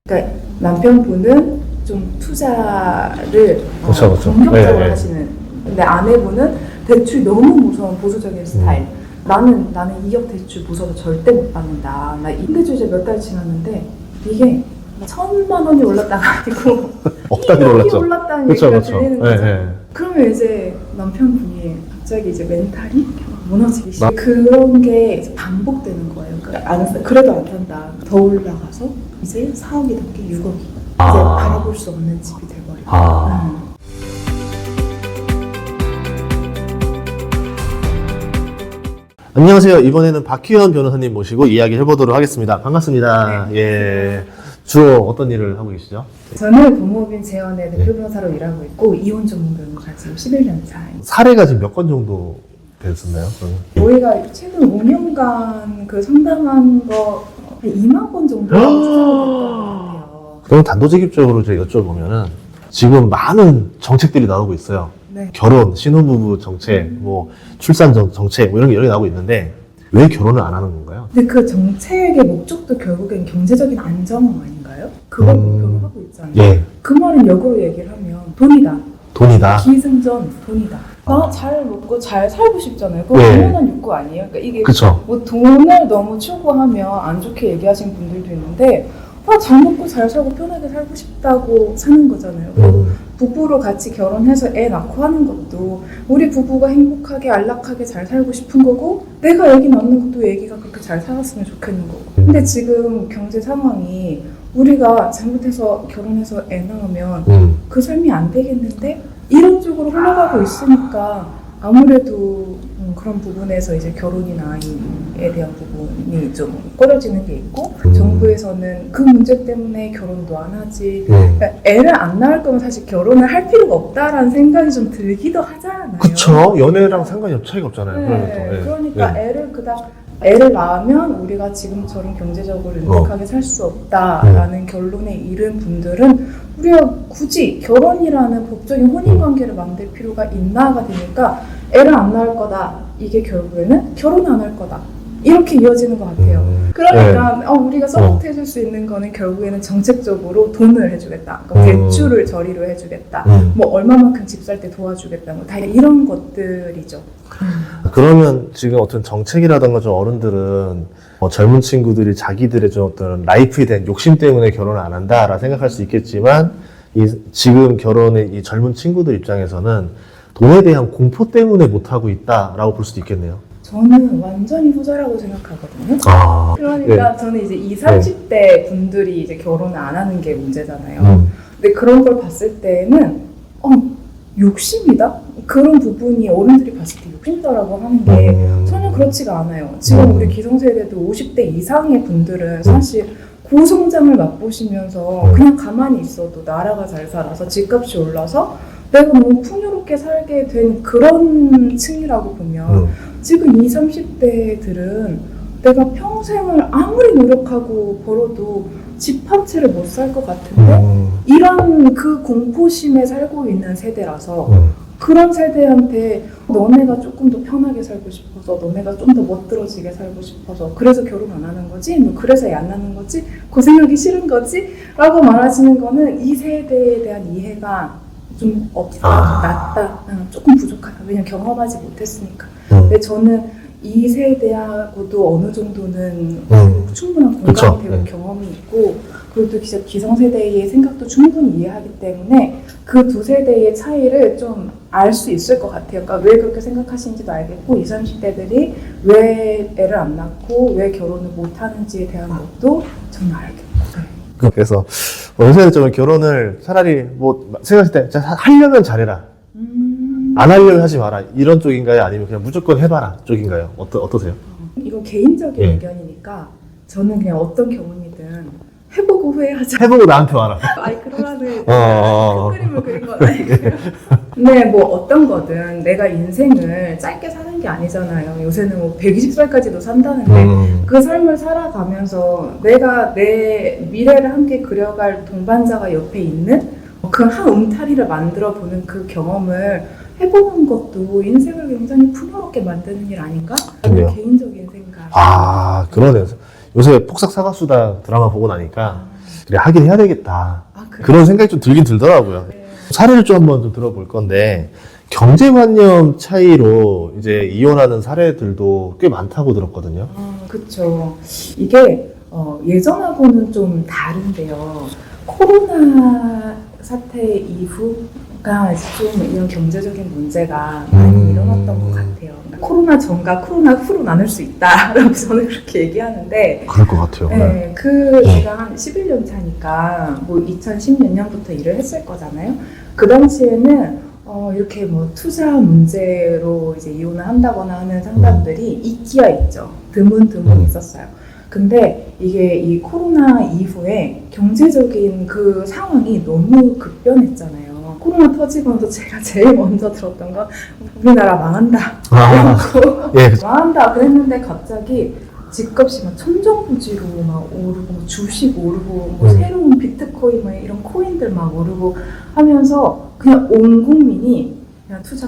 그러니까 남편분은 좀 투자를 그쵸. 본격적으로 네. 하시는. 근데 아내분은 대출 너무 무서운 보수적인 스타일. 나는 2억 대출 무서워서 절대 못 받는다. 근데 이제 몇 달 지났는데 이게 1,000만 원이 올랐다가 아니고 억 단위로 2억이 올랐죠. 올랐다는 그쵸, 얘기가 그쵸. 들리는 네, 거죠. 네. 그러면 이제 남편분이 갑자기 이제 멘탈이 무너지기 시작. 그런 게 이제 반복되는 거예요. 그러니까 그래도 안 산다. 더 올라가서 이제 4억이 넘게 6억이 이제 바라볼 수 없는 집이 돼버려요. 안녕하세요. 이번에는 박희연 변호사님 모시고 이야기 해보도록 하겠습니다. 반갑습니다. 네. 예. 주로 어떤 일을 하고 계시죠? 저는 법무법인 재원의 대표 변호사로 일하고 있고 이혼 전문 변호사 지금 11년 차입니다. 사례가 지금 몇 건 정도 됐었나요? 저희가 최근 5년간 그 상담한 거 한 2만 건 정도 추산이 됐던 것 같아요. 그럼 단도직입적으로 제가 여쭤보면은 지금 많은 정책들이 나오고 있어요. 네. 결혼, 신혼부부 정책, 뭐 출산 정책 뭐 이런 게 여러 개 나오고 있는데 왜 결혼을 안 하는 건가요? 근데 그 정책의 목적도 결국엔 경제적인 안정 아닌가요? 그걸 목표로 하고 있잖아요. 예. 그 말은 역으로 얘기를 하면 돈이다. 돈이다. 기승전 돈이다. 나 잘 먹고 잘 살고 싶잖아요. 그거 예. 당연한 욕구 아니에요? 그러니까 이게 그쵸. 뭐 돈을 너무 추구하면 안 좋게 얘기하시는 분들도 있는데 잘 먹고 잘 살고 편하게 살고 싶다고 사는 거잖아요. 부부로 같이 결혼해서 애 낳고 하는 것도 우리 부부가 행복하게 안락하게 잘 살고 싶은 거고 내가 애기 낳는 것도 애기가 그렇게 잘 살았으면 좋겠는 거고. 근데 지금 경제 상황이 우리가 잘못해서 결혼해서 애 낳으면 그 삶이 안 되겠는데 이런 쪽으로 흘러가고 있으니까 아무래도 그런 부분에서 이제 결혼이나 아이에 대한 부분이 좀 꺼려지는 게 있고 정부에서는 그 문제 때문에 결혼도 안 하지. 그러니까 애를 안 낳을 거면 사실 결혼을 할 필요가 없다라는 생각이 좀 들기도 하잖아요. 그쵸. 연애랑 상관이 차이가 없잖아요. 네. 그러니까 애를 낳으면 우리가 지금처럼 경제적으로 윤택하게 살 수 없다라는 결론에 이른 분들은 우리가 굳이 결혼이라는 법적인 혼인관계를 만들 필요가 있나가 되니까 애를 안 낳을 거다. 이게 결국에는 결혼 안 할 거다. 이렇게 이어지는 것 같아요. 그러니까 우리가 서포트해줄 수 있는 거는 결국에는 정책적으로 돈을 해주겠다. 그러니까 대출을 저리로 해주겠다. 뭐 얼마만큼 집 살 때 도와주겠다. 뭐 다 이런 것들이죠. 그러면 지금 어떤 정책이라던가 좀 어른들은 젊은 친구들이 자기들의 좀 어떤 라이프에 대한 욕심 때문에 결혼을 안 한다라 생각할 수 있겠지만 지금 결혼의 이 젊은 친구들 입장에서는 돈에 대한 공포 때문에 못 하고 있다라고 볼 수도 있겠네요. 저는 완전히 후자라고 생각하거든요. 그러니까 저는 이제 20, 30대 분들이 이제 결혼을 안 하는 게 문제잖아요. 근데 그런 걸 봤을 때는 욕심이다? 그런 부분이 어른들이 봤을 때 욕심이다라고 하는 게 전혀 그렇지가 않아요. 지금 우리 기성세대도 50대 이상의 분들은 사실 고성장을 맛보시면서 그냥 가만히 있어도 나라가 잘 살아서 집값이 올라서 내가 너무 풍요롭게 살게 된 그런 층이라고 보면 지금 20, 30대들은 내가 평생을 아무리 노력하고 벌어도 집 한 채를 못 살 것 같은데 이런 그 공포심에 살고 있는 세대라서 그런 세대한테 너네가 조금 더 편하게 살고 싶어서 너네가 좀 더 멋들어지게 살고 싶어서 그래서 결혼 안 하는 거지? 뭐 그래서 애 안 낳는 거지? 고생하기 싫은 거지? 라고 말하시는 거는 이 세대에 대한 이해가 좀 없다, 낮다, 조금 부족하다. 왜냐면 경험하지 못했으니까. 근데 저는 이 세대하고도 어느 정도는 충분한 공감이 되고 경험이 있고 그리고 또 기성세대의 생각도 충분히 이해하기 때문에 그 두 세대의 차이를 좀 알 수 있을 것 같아요. 그러니까 왜 그렇게 생각하시는지도 알겠고 20, 30대들이 왜 애를 안 낳고 왜 결혼을 못 하는지에 대한 것도 저는 알겠고. 그래서 요새는 좀 결혼을 차라리 뭐 생각할 때 하려면 잘해라. 안 하려면 하지 마라. 이런 쪽인가요? 아니면 그냥 무조건 해봐라 쪽인가요? 어떠세요? 이거 개인적인 의견이니까 저는 그냥 어떤 경험이든 해보고 후회하자. 해보고 나한테 와라. 아니 그러면은 큰 그림을 그린 건 아니고요. 근데 뭐 어떤 거든 내가 인생을 짧게 사는 게 아니잖아요. 요새는 뭐 120살까지도 산다는데 그 삶을 살아가면서 내가 내 미래를 함께 그려갈 동반자가 옆에 있는 그 한 움타리를 만들어 보는 그 경험을 해보는 것도 인생을 굉장히 풍요롭게 만드는 일 아닌가? 그래요. 개인적인 생각. 그러네요. 요새 폭삭 사과수다 드라마 보고 나니까 그래, 하긴 해야 되겠다. 그래요? 그런 생각이 좀 들긴 들더라고요. 네. 사례를 좀 한번 좀 들어볼 건데, 경제관념 차이로 이제 이혼하는 사례들도 꽤 많다고 들었거든요. 그쵸. 이게 예전하고는 좀 다른데요. 코로나 사태 이후가 좀 이런 경제적인 문제가 많이 일어났던 것 같아요. 그러니까 코로나 전과 코로나 후로 나눌 수 있다라고 저는 그렇게 얘기하는데, 그럴 것 같아요. 네, 제가 한 11년 차니까 뭐 2010년부터 일을 했을 거잖아요. 그 당시에는 이렇게 뭐 투자 문제로 이제 이혼을 한다거나 하는 상담들이 있기야 있죠. 드문 있었어요. 근데 이게 이 코로나 이후에 경제적인 그 상황이 너무 급변했잖아요. 코로나 터지고 나서 제가 제일 먼저 들었던 건 우리나라 망한다. 예. 망한다 그랬는데 갑자기 집값이 막 천정부지로 막 오르고 주식 오르고 뭐 새로운 비트코인 막 이런 코인들 막 오르고 하면서 그냥 온 국민이 그냥 투자.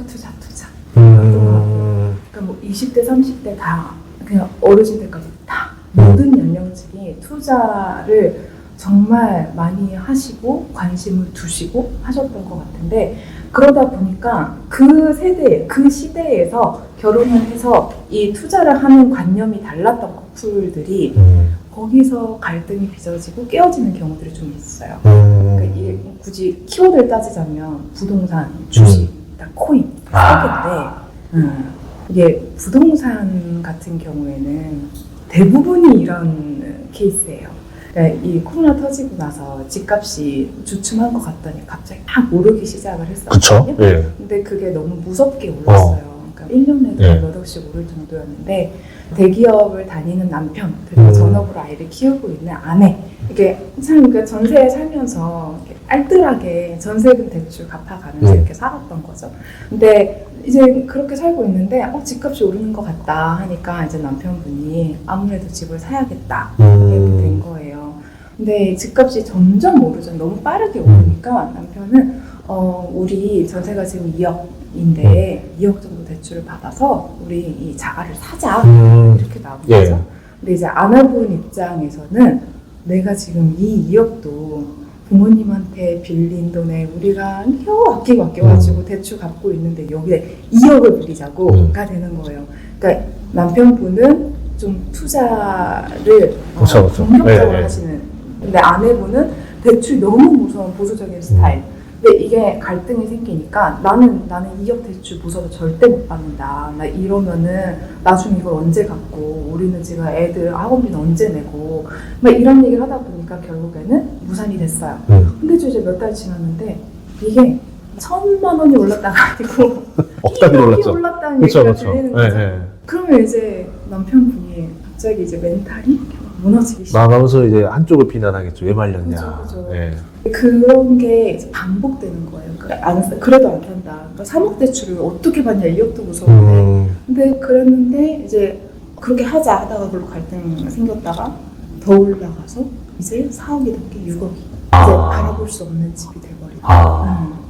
그러니까 뭐 20대 30대 다 그냥 어르신들까지 다 모든 연령층이 투자를 정말 많이 하시고 관심을 두시고 하셨던 것 같은데, 그러다 보니까 그 세대, 그 시대에서 결혼을 해서 이 투자를 하는 관념이 달랐던 커플들이 거기서 갈등이 빚어지고 깨어지는 경우들이 좀 있어요. 그러니까 이게 굳이 키워드를 따지자면 부동산, 주식, 코인, 세 개인데 이게 부동산 같은 경우에는 대부분이 이런 케이스예요. 그러니까 이 코로나 터지고 나서 집값이 주춤한 것 같더니 갑자기 막 오르기 시작을 했었거든요. 그쵸? 예. 근데 그게 너무 무섭게 올랐어요. 그러니까 1년에도 예. 몇 억씩 오를 정도였는데, 대기업을 다니는 남편, 그리고 전업으로 아이를 키우고 있는 아내, 이게 참 그 전세에 살면서 이렇게 알뜰하게 전세금 대출 갚아가면서 이렇게 살았던 거죠. 근데 이제 그렇게 살고 있는데 집값이 오르는 것 같다 하니까 이제 남편분이 아무래도 집을 사야겠다 이렇게 된 거예요. 근데 집값이 점점 오르죠. 너무 빠르게 오르니까 남편은 우리 전세가 지금 2억인데 2억 정도 대출을 받아서 우리 이 자가를 사자 이렇게 나온 거죠. 예. 근데 이제 아내분 입장에서는 내가 지금 이 2억도 부모님한테 빌린 돈에 우리가 겨우 아껴가지고 대출 갚고 있는데 여기에 2억을 빌리자고가 되는 거예요. 그러니까 남편분은 좀 투자를 본격적으로 네. 하시는, 근데 아내분은 대출 너무 무서운 보수적인 스타일. 근데 이게 갈등이 생기니까 나는 2억 대출 무서워 절대 못 받는다. 나 이러면은 나중에 이걸 언제 갚고 우리는 지금 애들 학원비는 언제 내고 막 이런 얘기를 하다 보니까 결국에는 무산이 됐어요. 근데 이제 몇 달 지났는데 이게 1,000만 원이 올랐다가 아니고 억단위로 2억이 올랐다는 얘기가 들리는 거죠. 그러면 이제 남편분이 갑자기 이제 멘탈이 무너지기 시작해요. 나가면서 이제 한쪽을 비난하겠죠. 왜 말렸냐. 그죠. 예. 그런 게 이제 반복되는 거예요. 그래도 안 산다. 그러니까 3억 대출을 어떻게 받냐, 2억도 무서운데. 근데 그랬는데 이제 그렇게 하자 하다가 별로 갈등이 생겼다가 더 올라가서 이제 4억이 넘게 6억이 이제 바라볼 수 없는 집이 돼버리고.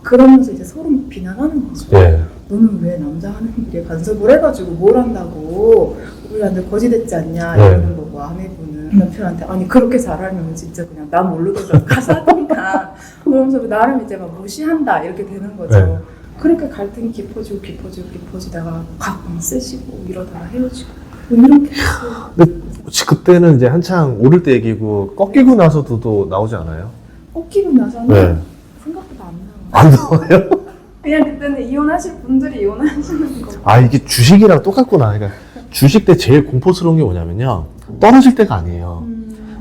그러면서 이제 서로 비난하는 거죠. 예. 너는 왜 남자 하는 일에 간섭을 해가지고 뭘 한다고 우리한테 거지됐지 않냐 이러는 거고, 아내분은 남편한테 아니 그렇게 잘하면 진짜 그냥 나 모르게 가서 하니까 그러면서 나름 이제 막 무시한다 이렇게 되는 거죠. 네. 그렇게 갈등이 깊어지다가 가끔 쓰시고 이러다가 헤어지고 뭐 이렇게 근데 그때는 이제 한창 오를 때 얘기고 꺾이고 나서도 또 나오지 않아요? 꺾이고 나서는 네. 생각보다 안 나와요. 안 나와요? 그냥 그때는 이혼하실 분들이 이혼하시는 거. 아, 이게 주식이랑 똑같구나. 그러니까 주식 때 제일 공포스러운 게 뭐냐면요. 떨어질 때가 아니에요.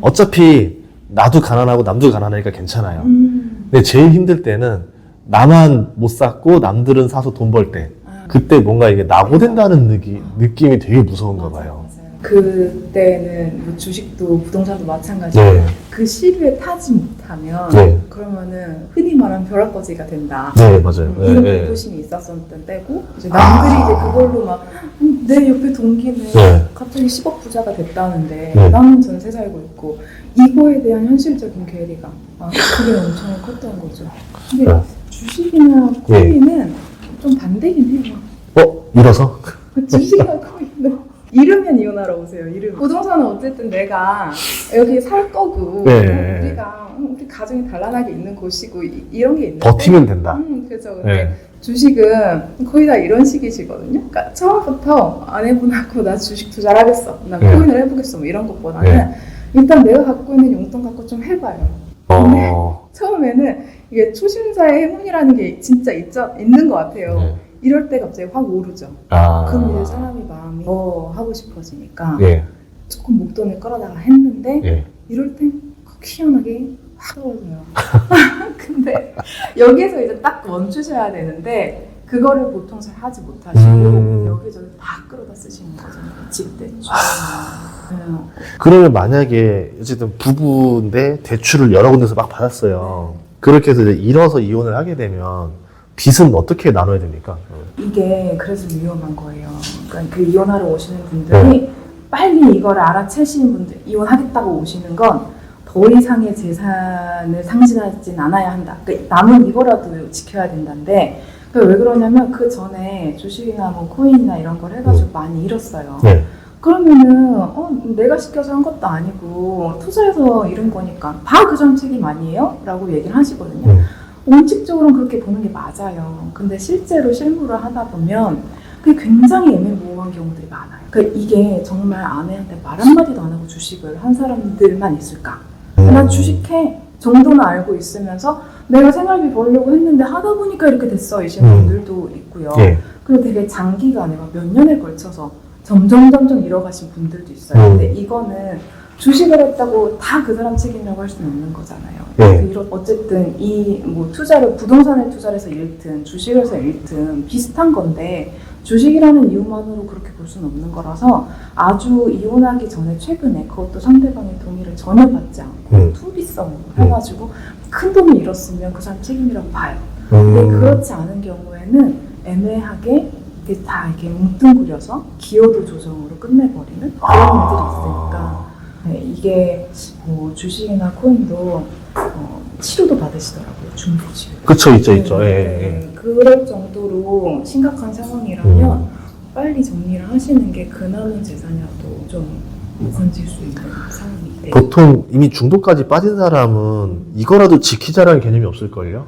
어차피 나도 가난하고 남도 가난하니까 괜찮아요. 근데 제일 힘들 때는 나만 못 샀고 남들은 사서 돈 벌 때. 그때 뭔가 이게 낙오된다는 느낌이 되게 무서운가 봐요. 맞아요. 그때는 뭐 주식도 부동산도 마찬가지고 네. 그 시류에 타지 못하면 네. 그러면은 흔히 말하는 벼락거지가 된다. 네, 맞아요. 이런 네, 공포심이 있었던 때고 이제 남들이 이제 그걸로 막 내 옆에 동기는 네. 갑자기 10억 부자가 됐다는데 네. 나는 전세 살고 있고 이거에 대한 현실적인 괴리감 그게 엄청 컸던 거죠. 근데 네. 주식이나 코인은 좀 반대긴 해요. 일어서? 주식이나 코인은 이러면 이혼하러 오세요. 이름. 부동산은 어쨌든 내가 여기 살 거고 네. 우리 가정이 단란하게 있는 곳이고 이런 게 있는데 버티면 된다. 그렇죠. 근데 네. 주식은 거의 다 이런 식이시거든요. 그러니까 처음부터 아내분하고 나 주식 투자를 하겠어. 나 네. 코인을 해보겠어. 뭐 이런 것보다는 네. 일단 내가 갖고 있는 용돈 갖고 좀 해봐요. 근데 처음에는 이게 초심자의 행운이라는 게 진짜 있는 것 같아요. 네. 이럴 때 갑자기 확 오르죠. 아. 그럼 이제 사람이 마음이 더 하고 싶어지니까 예. 조금 목돈을 끌어다가 했는데 예. 이럴 땐 희한하게 확 떨어져요. 근데 여기에서 이제 딱 멈추셔야 되는데 그거를 보통 잘 하지 못하시고 여기저기 다 끌어다 쓰시는 거잖아요. 집 대출. 그러면 만약에 어쨌든 부부인데 대출을 여러 군데서 막 받았어요. 그렇게 해서 이제 잃어서 이혼을 하게 되면 빚은 어떻게 나눠야 됩니까? 이게 그래서 위험한 거예요. 그러니까 그 이혼하러 오시는 분들이 빨리 이걸 알아채시는 분들, 이혼하겠다고 오시는 건 더 이상의 재산을 상실하진 않아야 한다. 그러니까 남은 이거라도 지켜야 된다는데 그러니까 왜 그러냐면 그 전에 주식이나 뭐 코인이나 이런 걸 해가지고 많이 잃었어요. 네. 그러면은 내가 시켜서 한 것도 아니고 투자해서 잃은 거니까 다 그 점 책임 아니에요? 라고 얘기를 하시거든요. 원칙적으로는 그렇게 보는 게 맞아요. 근데 실제로 실무를 하다 보면 그게 굉장히 애매모호한 경우들이 많아요. 그러니까 이게 정말 아내한테 말 한마디도 안 하고 주식을 한 사람들만 있을까? 난 주식해 정도는 알고 있으면서 내가 생활비 벌려고 했는데 하다 보니까 이렇게 됐어 이시는 분들도 있고요. 예. 그리고 되게 장기간에 몇 년에 걸쳐서 점점 잃어가신 분들도 있어요. 근데 이거는 주식을 했다고 다 그 사람 책임이라고 할 수는 없는 거잖아요. 네. 어쨌든 이 뭐 투자를 부동산을 투자를 해서 잃든 주식을 해서 잃든 비슷한 건데 주식이라는 이유만으로 그렇게 볼 수는 없는 거라서 아주 이혼하기 전에 최근에 그것도 상대방의 동의를 전혀 받지 않고 투기성으로 해가지고 큰 돈을 잃었으면 그 사람 책임이라고 봐요. 근데 그렇지 않은 경우에는 애매하게 이게 다 이렇게 뭉뚱그려서 기여도 조정으로 끝내버리는 그런 일들이 있으니까 네, 이게 뭐 주식이나 코인도 치료도 받으시더라고요. 중도 치료. 그쵸, 있죠. 네, 그럴 정도로 심각한 상황이라면 빨리 정리를 하시는 게 그 남은 재산이라도 좀 건질 수 있는 상황인데. 보통 이미 중도까지 빠진 사람은 이거라도 지키자라는 개념이 없을걸요?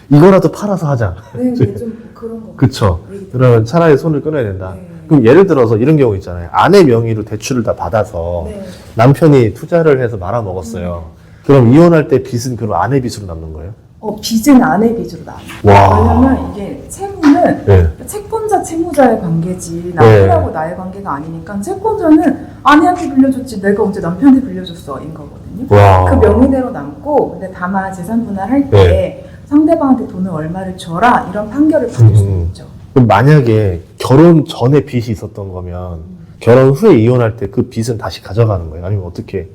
이거라도 팔아서 하자. 네, 좀 그런 거. 그쵸. 그러면 차라리 손을 끊어야 된다. 네. 그럼 예를 들어서 이런 경우 있잖아요. 아내 명의로 대출을 다 받아서 네. 남편이 투자를 해서 말아먹었어요. 그럼 이혼할 때 빚은 그럼 아내 빚으로 남는 거예요? 빚은 아내 빚으로 나와요. 와. 왜냐면 이게 채무는 네. 채권자 채무자의 관계지 남편하고 나의 관계가 아니니까 채권자는 아내한테 빌려줬지 내가 언제 남편한테 빌려줬어인 거거든요. 와. 그 명의대로 남고 근데 다만 재산 분할할 때 상대방한테 돈을 얼마를 줘라 이런 판결을 받을 수 있죠. 그럼 만약에 결혼 전에 빚이 있었던 거면 결혼 후에 이혼할 때 그 빚은 다시 가져가는 거예요? 아니면 어떻게?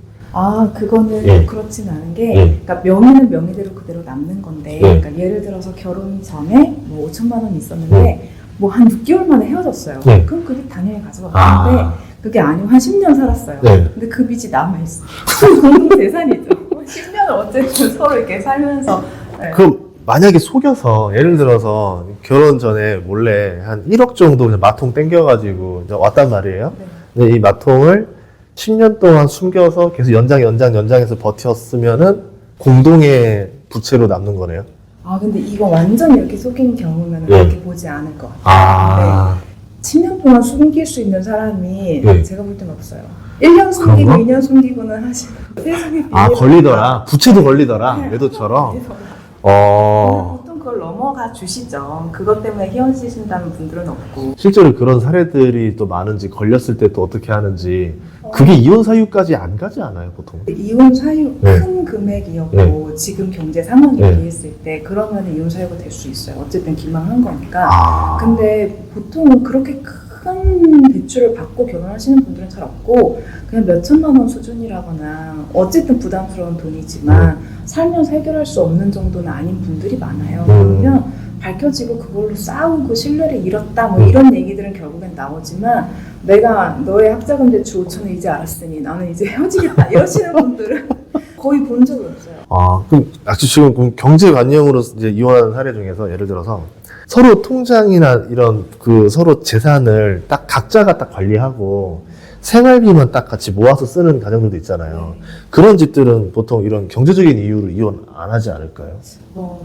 그거는 그렇진 않은 게, 그러니까 명의는 명의대로 그대로 남는 건데, 그러니까 예를 들어서 결혼 전에 뭐 5천만 원이 있었는데, 뭐 한 6개월 만에 헤어졌어요. 그럼 그 빚 당연히 가져가는데, 그게 아니고 한 10년 살았어요. 근데 그 빚이 남아있어. 공동 재산이죠. 10년을 어쨌든 서로 이렇게 살면서. 그럼 만약에 속여서, 예를 들어서 결혼 전에 몰래 한 1억 정도 그냥 마통 땡겨가지고 이제 왔단 말이에요. 근데 이 마통을 10년 동안 숨겨서 계속 연장해서 버텼으면은 공동의 부채로 남는 거네요. 근데 이거 완전 이렇게 속인 경우면 그렇게 보지 않을 것 같아요. 10년 동안 숨길 수 있는 사람이 제가 볼 때는 없어요. 1년 숨기고 2년 숨기고는 하시고 걸리더라. 부채도 걸리더라. 매도처럼. 보통 그걸 넘어가 주시죠. 그것 때문에 헤어지신다는 분들은 없고. 실제로 그런 사례들이 또 많은지 걸렸을 때 또 어떻게 하는지 그게 이혼 사유까지 안 가지 않아요, 보통? 이혼 사유 큰 금액이었고 지금 경제 상황에 비했을 때 그러면 이혼 사유가 될 수 있어요. 어쨌든 기망한 거니까. 근데 보통은 그렇게 큰 대출을 받고 결혼하시는 분들은 잘 없고 그냥 몇 천만 원 수준이라거나 어쨌든 부담스러운 돈이지만 살면서 해결할 수 없는 정도는 아닌 분들이 많아요. 그러면 밝혀지고 그걸로 싸우고 신뢰를 잃었다 뭐 이런 얘기들은 결국엔 나오지만 내가 너의 학자금 대출 5천을 이제 알았으니 나는 이제 헤어지겠다 이러시는 분들은 거의 본 적이 없어요. 그럼 지금 경제관념으로 이제 이혼하는 사례 중에서 예를 들어서 서로 통장이나 이런 그 서로 재산을 딱 각자가 딱 관리하고 생활비만 딱 같이 모아서 쓰는 가정들도 있잖아요. 그런 집들은 보통 이런 경제적인 이유로 이혼 안 하지 않을까요?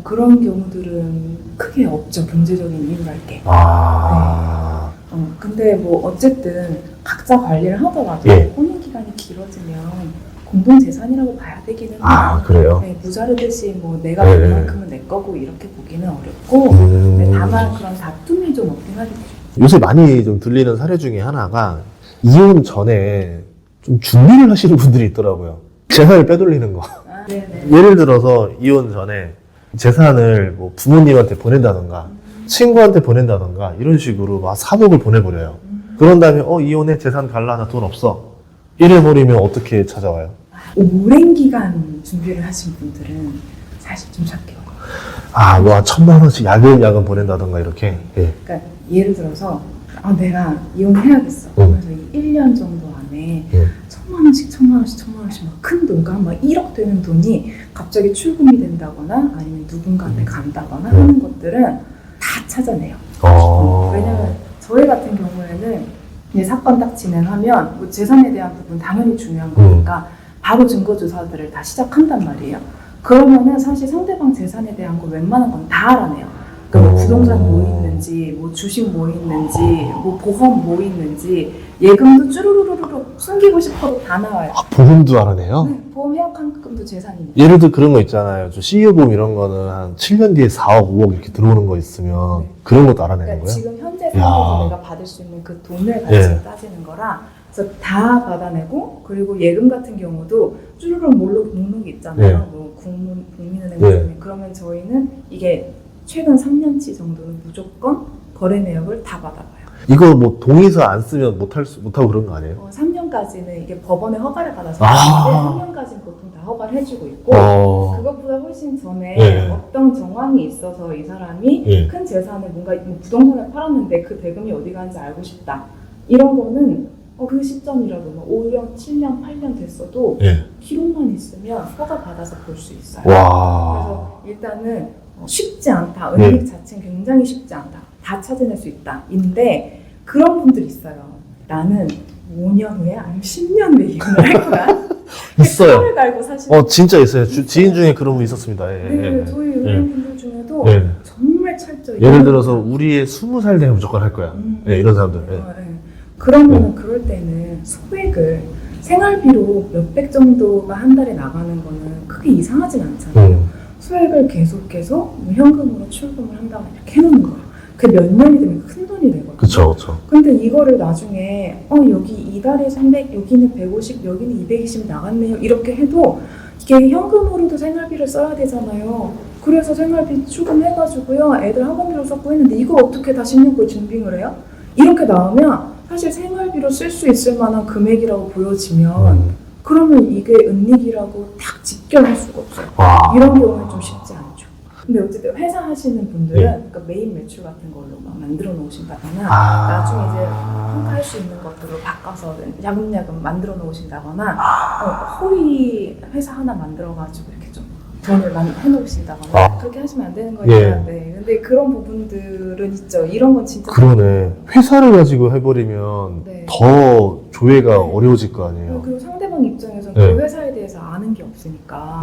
그런 경우들은 크게 없죠. 경제적인 이유랄 게. 근데 뭐 어쨌든 각자 관리를 하더라도 혼인 기간이 길어지면 공동 재산이라고 봐야 되기는 해요. 그래요? 네, 무자르듯이 뭐 내가 그만큼은 내 거고 이렇게 보기는 어렵고 다만 그런 다툼이 좀 없긴 하겠죠. 요새 많이 좀 들리는 사례 중에 하나가 이혼 전에 좀 준비를 하시는 분들이 있더라고요. 재산을 빼돌리는 거. 네네. 예를 들어서 이혼 전에 재산을 뭐 부모님한테 보낸다던가 친구한테 보낸다던가 이런 식으로 막 3억을 보내버려요. 그런 다음에 이혼해 재산 갈라 나 돈 없어 이래버리면 어떻게 찾아와요? 오랜 기간 준비를 하신 분들은 사실 좀 찾기 어려워요. 뭐 1,000만 원씩 야금야금 보낸다던가 이렇게. 그러니까 예를 들어서 내가 이혼해야겠어. 그래서 이 1년 정도 안에 1,000만 원씩 막 큰 돈가 막 1억 되는 돈이 갑자기 출금이 된다거나 아니면 누군가한테 간다거나 하는 것들은 다 찾아내요. 왜냐면 저희 같은 경우에는 이제 사건 딱 진행하면 뭐 재산에 대한 부분 당연히 중요한 거니까 바로 증거조사들을 다 시작한단 말이에요. 그러면은 사실 상대방 재산에 대한 거 웬만한 건 다 알아내요. 그러니까 뭐 부동산 뭐 있는지, 뭐 주식 뭐 있는지, 뭐 보험 뭐 있는지, 예금도 쭈루루루루 숨기고 싶어도 다 나와요. 보험도 알아내요? 네, 보험 해약환급금도 재산입니다. 예를 들어 그런 거 있잖아요. CEO 보험 이런 거는 한 7년 뒤에 4억, 5억 이렇게 들어오는 거 있으면 그런 것도 알아내는 그러니까 거예요? 지금 현재 상황에서 내가 받을 수 있는 그 돈을 같이 따지는 거라 그래서 다 받아내고 그리고 예금 같은 경우도 쭈루룩 목록이 있잖아요. 뭐 국민은행 같은 그러면 저희는 이게 최근 3년치 정도는 무조건 거래 내역을 다 받아봐요. 이거 뭐 동의서 안 쓰면 못하고 그런 거 아니에요? 3년까지는 이게 법원의 허가를 받아서 하는데 3년까지는 보통 다 허가를 해주고 있고 그것보다 훨씬 전에 어떤 정황이 있어서 이 사람이 큰 재산을 뭔가 뭐 부동산을 팔았는데 그 대금이 어디 가는지 알고 싶다. 이런 거는 그 시점이라도 뭐 5년, 7년, 8년 됐어도 기록만 있으면 허가 받아서 볼 수 있어요. 그래서 일단은 쉽지 않다. 은닉 자체는 굉장히 쉽지 않다. 다 찾아낼 수 있다. 인데 그런 분들이 있어요. 나는 5년 후에 아니면 10년 후에 이혼을 할 거야. 있어요. 칼을 갈고 사시는 진짜 있어요. 지인 중에 그런 분 있었습니다. 저희 의뢰인분들 중에도 정말 철저히 예를 들어서 우리의 20살 되면 무조건 할 거야. 이런 사람들. 그러면 그럴 때는 소액을 생활비로 몇백 정도가 한 달에 나가는 거는 크게 이상하진 않잖아요. 소액을 계속해서 현금으로 출금을 한다고 이렇게 해놓는 거예요. 그게 몇 년이 되면 큰 돈이 되거든요. 그쵸. 근데 이거를 나중에 여기 이달에 300, 여기는 150, 여기는 220 나갔네요. 이렇게 해도 이게 현금으로도 생활비를 써야 되잖아요. 그래서 생활비 출금해가지고요. 애들 학원비로 썼고 했는데 이걸 어떻게 다 10년꼴 증빙을 해요? 이렇게 나오면 사실 생활비로 쓸 수 있을 만한 금액이라고 보여지면 그러면 이게 은닉이라고 딱 직결할 수가 없어요. 이런 경우는 좀 쉽지 않죠. 근데 어쨌든 회사 하시는 분들은 그러니까 메인 매출 같은 걸로 막 만들어 놓으신다거나 나중에 이제 평가할 수 있는 것들로 바꿔서 야금야금 만들어 놓으신다거나 허위 회사 하나 만들어가지고 이렇게 좀 돈을 많이 해놓으신다거나 그렇게 하시면 안 되는 거니까 근데 그런 부분들은 있죠. 이런 건 진짜 그러네. 회사를 가지고 해버리면 더 조회가 어려워질 거 아니에요. 그리고 상대방 입장에서는 그 회사에 대해서 아는 게 없으니까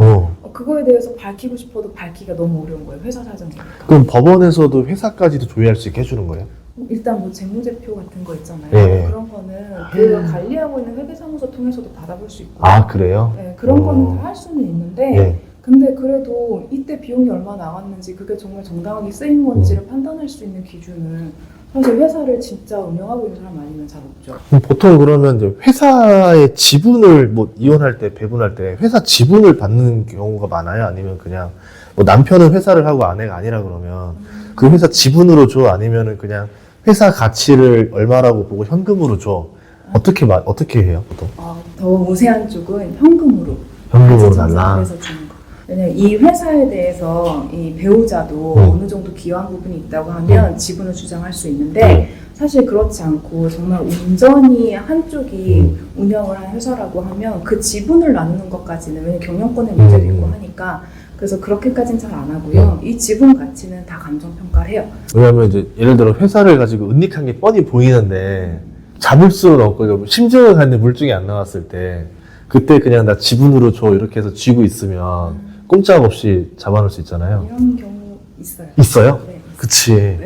그거에 대해서 밝히고 싶어도 밝히기가 너무 어려운 거예요. 회사 사정이니까. 그럼 법원에서도 회사까지도 조회할 수 있게 해주는 거예요? 일단 뭐 재무제표 같은 거 있잖아요. 그런 거는 그 관리하고 있는 회계사무소 통해서도 받아볼 수 있고. 그래요? 그런 거는 다 할 수는 있는데 근데 그래도 이때 비용이 얼마 나갔는지 그게 정말 정당하게 쓰인 건지를 판단할 수 있는 기준은 사실 회사를 진짜 운영하고 있는 사람 아니면 잘 없죠. 보통 그러면 이제 회사의 지분을 뭐 이혼할 때 배분할 때 회사 지분을 받는 경우가 많아요? 아니면 그냥 뭐 남편은 회사를 하고 아내가 아니라 그러면 그 회사 지분으로 줘? 아니면은 그냥 회사 가치를 얼마라고 보고 현금으로 줘? 어떻게 해요 보통? 더 우세한 쪽은 현금으로 달라. 그래서 주는 거. 왜냐면 이 회사에 대해서 이 배우자도 어느 정도 기여한 부분이 있다고 하면 지분을 주장할 수 있는데 사실 그렇지 않고 정말 온전히 한쪽이 운영을 한 회사라고 하면 그 지분을 나누는 것까지는 왜냐면 경영권의 문제도 있고 하니까 그래서 그렇게까지는 잘 안 하고요. 이 지분 가치는 다 감정평가를 해요. 왜냐면 이제 예를 들어 회사를 가지고 은닉한 게 뻔히 보이는데 잡을 수는 없고 심증을 갖는 물증이 안 나왔을 때 그때 그냥 나 지분으로 줘 이렇게 해서 쥐고 있으면 꼼짝없이 잡아놓을 수 있잖아요. 이런 경우 있어요. 있어요? 네. 그치.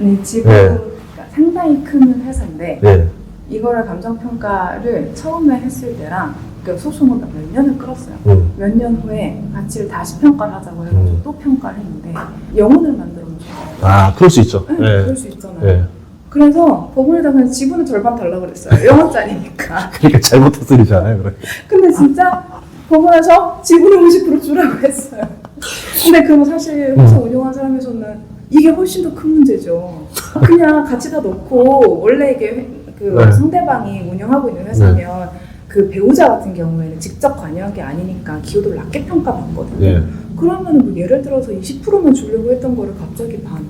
아니, 지분 그러니까 상당히 큰 회사인데 네. 이거를 감정평가를 처음에 했을 때랑 그 소송을 몇 년을 끌었어요. 몇 년 후에 가치를 다시 평가를 하자고 해가지고 또 평가를 했는데 영혼을 만들어 놓으셨어요. 아, 그럴 수 있죠. 네, 네. 그럴 수 있잖아요. 네. 그래서 법원에다 그냥 지분을 절반 달라고 그랬어요. 영원짜리니까. 그러니까 잘못했을 일이잖아요. 그래. 근데 진짜 법원에서 지분을 50% 주라고 했어요. 근데 그럼 사실 회사 운영하는 사람에서는 이게 훨씬 더 큰 문제죠. 그냥 같이 다 넣고 원래 이게 그 네. 상대방이 운영하고 있는 회사면 그 배우자 같은 경우에는 직접 관여한 게 아니니까 기여도를 낮게 평가받거든요. 네. 그러면은 뭐 예를 들어서 이 10%만 주려고 했던 거를 갑자기 반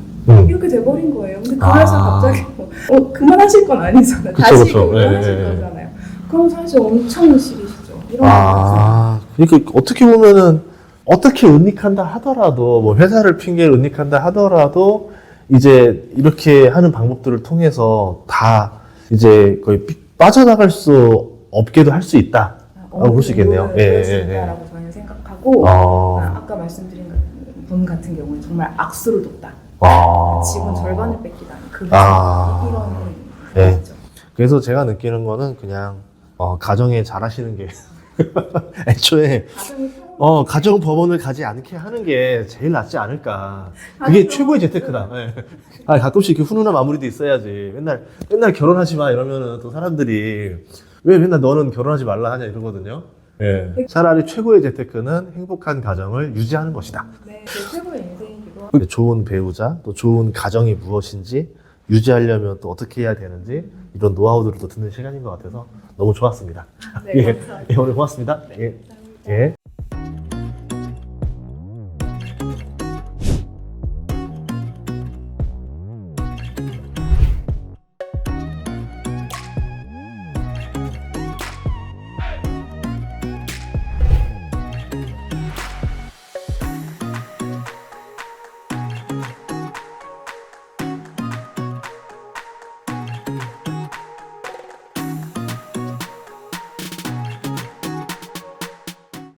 이렇게 돼버린 거예요. 근데 그 회사 갑자기 뭐 그만하실 건 아니잖아요. 그쵸, 다시 그쵸. 운영하실 네. 거잖아요. 그럼 사실 엄청 시리시죠. 이런 그러니까 어떻게 보면은 어떻게 은닉한다 하더라도 뭐 회사를 핑계로 은닉한다 하더라도 이제 이렇게 하는 방법들을 통해서 다 이제 거의 빠져나갈 수 없게도 할 수 있다. 볼 수 있겠네요. 그럴 수 있다라고 저는 생각하고 아까 말씀드린 분 같은 경우는 정말 악수를 뒀다. 지분 절반을 뺏기다. 그 이런 네. 거죠. 그래서 제가 느끼는 거는 그냥 가정에 잘하시는 게 애초에 가정 법원을 가지 않게 하는 게 제일 낫지 않을까. 그게 최고의 재테크다. 네. 가끔씩 이렇게 훈훈한 마무리도 있어야지. 맨날 결혼하지 마 이러면은 또 사람들이 왜 맨날 너는 결혼하지 말라 하냐 이러거든요. 네. 차라리 최고의 재테크는 행복한 가정을 유지하는 것이다. 네, 제 최고의 인생이기도 하고. 좋은 배우자, 또 좋은 가정이 무엇인지 유지하려면 또 어떻게 해야 되는지 이런 노하우들을 또 듣는 시간인 것 같아서 너무 좋았습니다. 네, 감사합니다. 오늘 고맙습니다. 네, 감사합니다. 예.